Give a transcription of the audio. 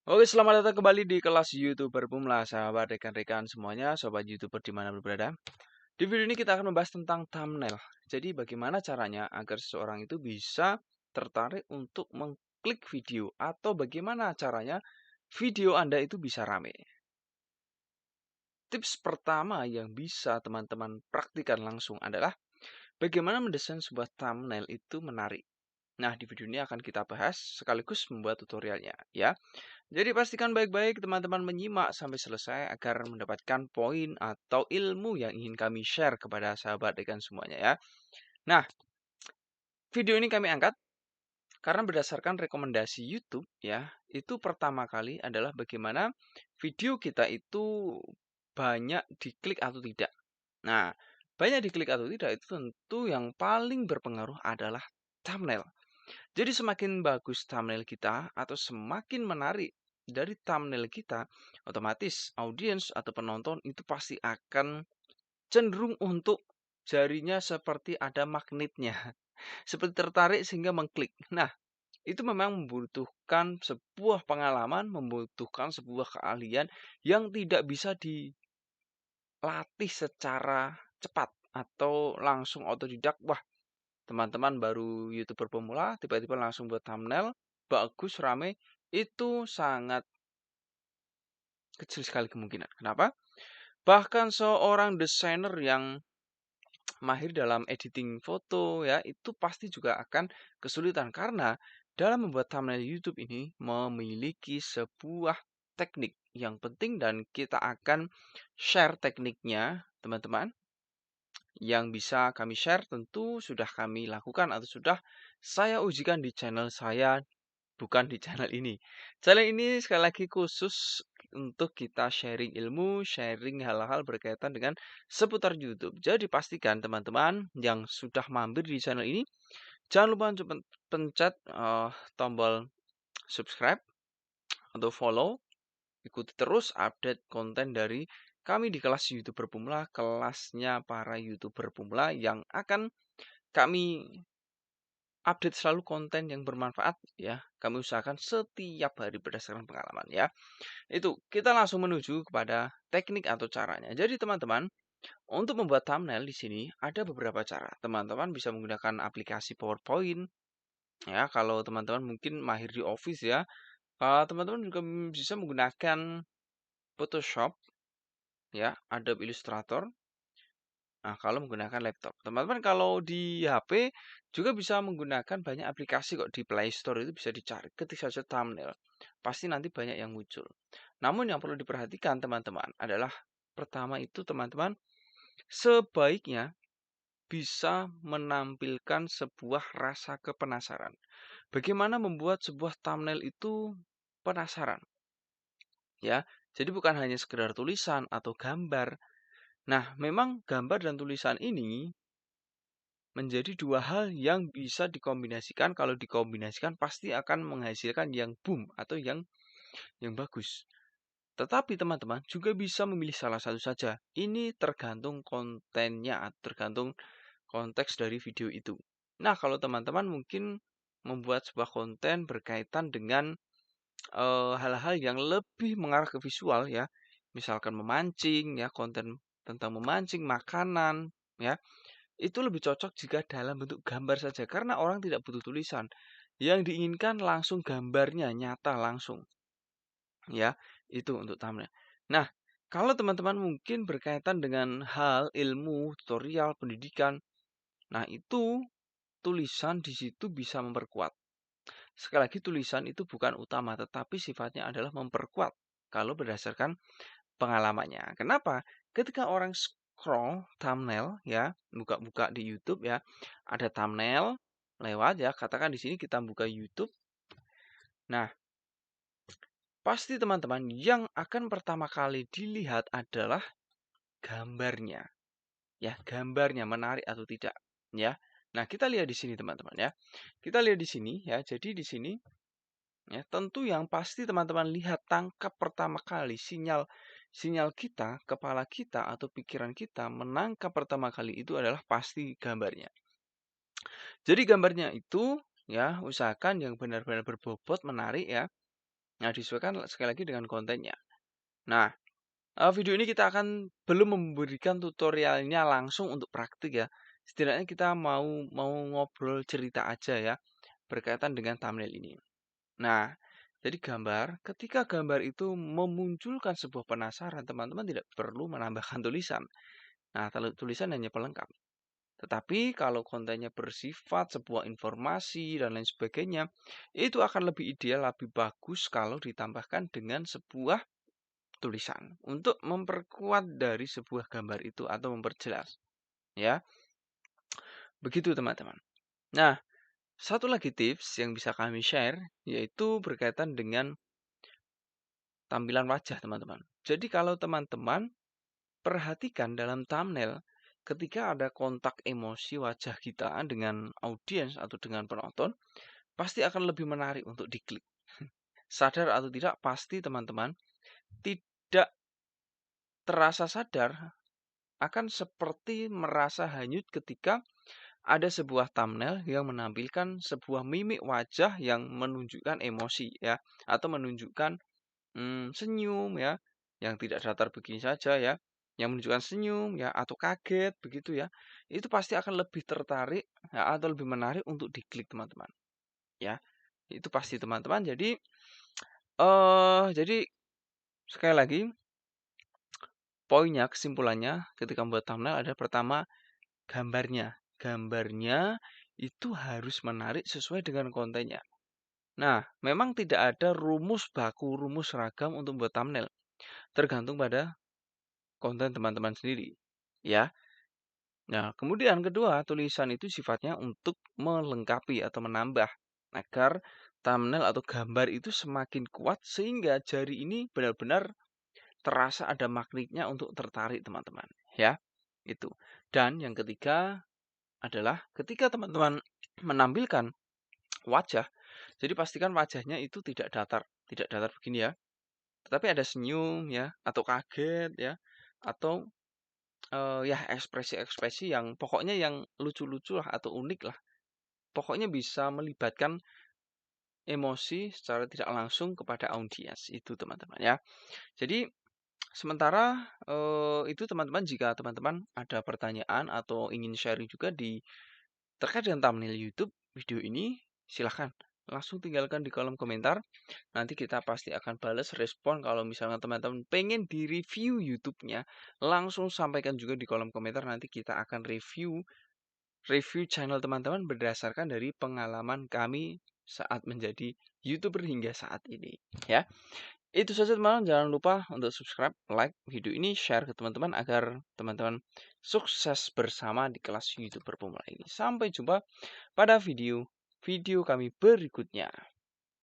Oke, selamat datang kembali di kelas YouTuber Pemula, sahabat rekan-rekan semuanya, sobat YouTuber dimanapun berada. Di video ini kita akan membahas tentang thumbnail. Jadi bagaimana caranya agar seseorang itu bisa tertarik untuk mengklik video atau bagaimana caranya video Anda itu bisa rame. Tips pertama yang bisa teman-teman praktikkan langsung adalah bagaimana mendesain sebuah thumbnail itu menarik. Nah, di video ini akan kita bahas sekaligus membuat tutorialnya ya. Jadi pastikan baik-baik teman-teman menyimak sampai selesai agar mendapatkan poin atau ilmu yang ingin kami share kepada sahabat rekan semuanya ya. Nah, video ini kami angkat karena berdasarkan rekomendasi YouTube ya, itu pertama kali adalah bagaimana video kita itu banyak diklik atau tidak. Nah, banyak diklik atau tidak itu tentu yang paling berpengaruh adalah thumbnail. Jadi semakin bagus thumbnail kita atau semakin menarik dari thumbnail kita, otomatis audiens atau penonton itu pasti akan cenderung untuk jarinya seperti ada magnetnya, seperti tertarik sehingga mengklik. Nah, itu memang membutuhkan sebuah pengalaman, membutuhkan sebuah keahlian yang tidak bisa dilatih secara cepat atau langsung otodidak. Wah, teman-teman baru YouTuber pemula, tiba-tiba langsung buat thumbnail, bagus, rame, itu sangat kecil sekali kemungkinan. Kenapa? Bahkan seorang desainer yang mahir dalam editing foto ya, itu pasti juga akan kesulitan karena dalam membuat thumbnail YouTube ini memiliki sebuah teknik yang penting dan kita akan share tekniknya, teman-teman. Yang bisa kami share tentu sudah kami lakukan atau sudah saya ujikan di channel saya, bukan di channel ini. Channel ini sekali lagi khusus untuk kita sharing ilmu, sharing hal-hal berkaitan dengan seputar YouTube. Jadi pastikan teman-teman yang sudah mampir di channel ini, jangan lupa untuk pencet tombol subscribe atau follow. Ikuti terus update konten dari kami di kelas YouTuber Pemula, kelasnya para YouTuber pemula yang akan kami update selalu konten yang bermanfaat ya. Kami usahakan setiap hari berdasarkan pengalaman ya. Itu kita langsung menuju kepada teknik atau caranya. Jadi teman-teman, untuk membuat thumbnail di sini ada beberapa cara. Teman-teman bisa menggunakan aplikasi PowerPoint ya. Kalau teman-teman mungkin mahir di Office ya. Teman-teman juga bisa menggunakan Photoshop ya, Adobe Illustrator. Nah, kalau menggunakan laptop. Teman-teman kalau di HP juga bisa menggunakan banyak aplikasi kok di Play Store itu bisa dicari. Ketik saja thumbnail. Pasti nanti banyak yang muncul. Namun yang perlu diperhatikan teman-teman adalah pertama itu teman-teman sebaiknya bisa menampilkan sebuah rasa kepenasaran. Bagaimana membuat sebuah thumbnail itu penasaran ya. Jadi bukan hanya sekedar tulisan atau gambar. Nah, memang gambar dan tulisan ini menjadi dua hal yang bisa dikombinasikan, kalau dikombinasikan pasti akan menghasilkan yang boom atau yang bagus. Tetapi teman-teman juga bisa memilih salah satu saja. Ini tergantung kontennya, tergantung konteks dari video itu. Nah, kalau teman-teman mungkin membuat sebuah konten berkaitan dengan hal-hal yang lebih mengarah ke visual ya, misalkan memancing ya, konten tentang memancing, makanan ya, itu lebih cocok jika dalam bentuk gambar saja, karena orang tidak butuh tulisan. Yang diinginkan langsung gambarnya, nyata langsung. Ya, itu untuk thumbnail. Nah, kalau teman-teman mungkin berkaitan dengan hal ilmu, tutorial, pendidikan, nah itu tulisan di situ bisa memperkuat. Sekali lagi tulisan itu bukan utama, tetapi sifatnya adalah memperkuat kalau berdasarkan pengalamannya. Kenapa? Ketika orang scroll thumbnail ya, buka-buka di YouTube ya, ada thumbnail lewat ya, katakan di sini kita buka YouTube. Nah, pasti teman-teman yang akan pertama kali dilihat adalah gambarnya. Ya, gambarnya menarik atau tidak, ya. Nah, kita lihat di sini teman-teman ya. Kita lihat di sini ya. Jadi di sini ya, tentu yang pasti teman-teman lihat tangkap pertama kali sinyal sinyal kita, kepala kita atau pikiran kita menangkap pertama kali itu adalah pasti gambarnya. Jadi gambarnya itu ya usahakan yang benar-benar berbobot, menarik ya. Nah, disesuaikan sekali lagi dengan kontennya. Nah, video ini kita akan belum memberikan tutorialnya langsung untuk praktik ya. Setidaknya kita mau mau ngobrol cerita aja ya, berkaitan dengan thumbnail ini. Nah, jadi ketika gambar itu memunculkan sebuah penasaran, teman-teman tidak perlu menambahkan tulisan. Nah, tulisan hanya pelengkap. Tetapi kalau kontennya bersifat sebuah informasi dan lain sebagainya, itu akan lebih ideal, lebih bagus kalau ditambahkan dengan sebuah tulisan untuk memperkuat dari sebuah gambar itu atau memperjelas, ya. Begitu teman-teman. Nah, satu lagi tips yang bisa kami share yaitu berkaitan dengan tampilan wajah teman-teman. Jadi kalau teman-teman perhatikan dalam thumbnail ketika ada kontak emosi wajah kita dengan audiens atau dengan penonton, pasti akan lebih menarik untuk diklik. Sadar atau tidak, pasti teman-teman tidak terasa sadar akan seperti merasa hanyut ketika ada sebuah thumbnail yang menampilkan sebuah mimik wajah yang menunjukkan emosi ya, atau menunjukkan senyum ya, yang tidak datar begini saja ya, yang menunjukkan senyum ya, atau kaget begitu ya, itu pasti akan lebih tertarik ya, atau lebih menarik untuk diklik teman-teman ya. Itu pasti teman-teman. Jadi sekali lagi poinnya, kesimpulannya ketika membuat thumbnail ada pertama gambarnya. Gambarnya itu harus menarik sesuai dengan kontennya. Nah, memang tidak ada rumus baku, rumus seragam untuk membuat thumbnail. Tergantung pada konten teman-teman sendiri, ya. Nah, kemudian kedua, tulisan itu sifatnya untuk melengkapi atau menambah agar thumbnail atau gambar itu semakin kuat sehingga jari ini benar-benar terasa ada magnetnya untuk tertarik teman-teman, ya. Itu. Dan yang ketiga adalah ketika teman-teman menampilkan wajah, jadi pastikan wajahnya itu tidak datar begini ya, tetapi ada senyum ya, atau kaget ya, atau ya ekspresi-ekspresi yang pokoknya yang lucu-lucu lah atau unik lah. Pokoknya bisa melibatkan emosi secara tidak langsung kepada audiens itu teman-teman ya. Jadi sementara itu teman-teman, jika teman-teman ada pertanyaan atau ingin sharing juga terkait dengan thumbnail YouTube video ini, silahkan langsung tinggalkan di kolom komentar. Nanti kita pasti akan balas respon. Kalau misalnya teman-teman pengen di-review YouTube-nya, langsung sampaikan juga di kolom komentar. Nanti kita akan review channel teman-teman berdasarkan dari pengalaman kami saat menjadi YouTuber hingga saat ini, ya. Itu saja teman-teman, jangan lupa untuk subscribe, like video ini, share ke teman-teman agar teman-teman sukses bersama di kelas YouTuber pemula ini. Sampai jumpa pada video kami berikutnya.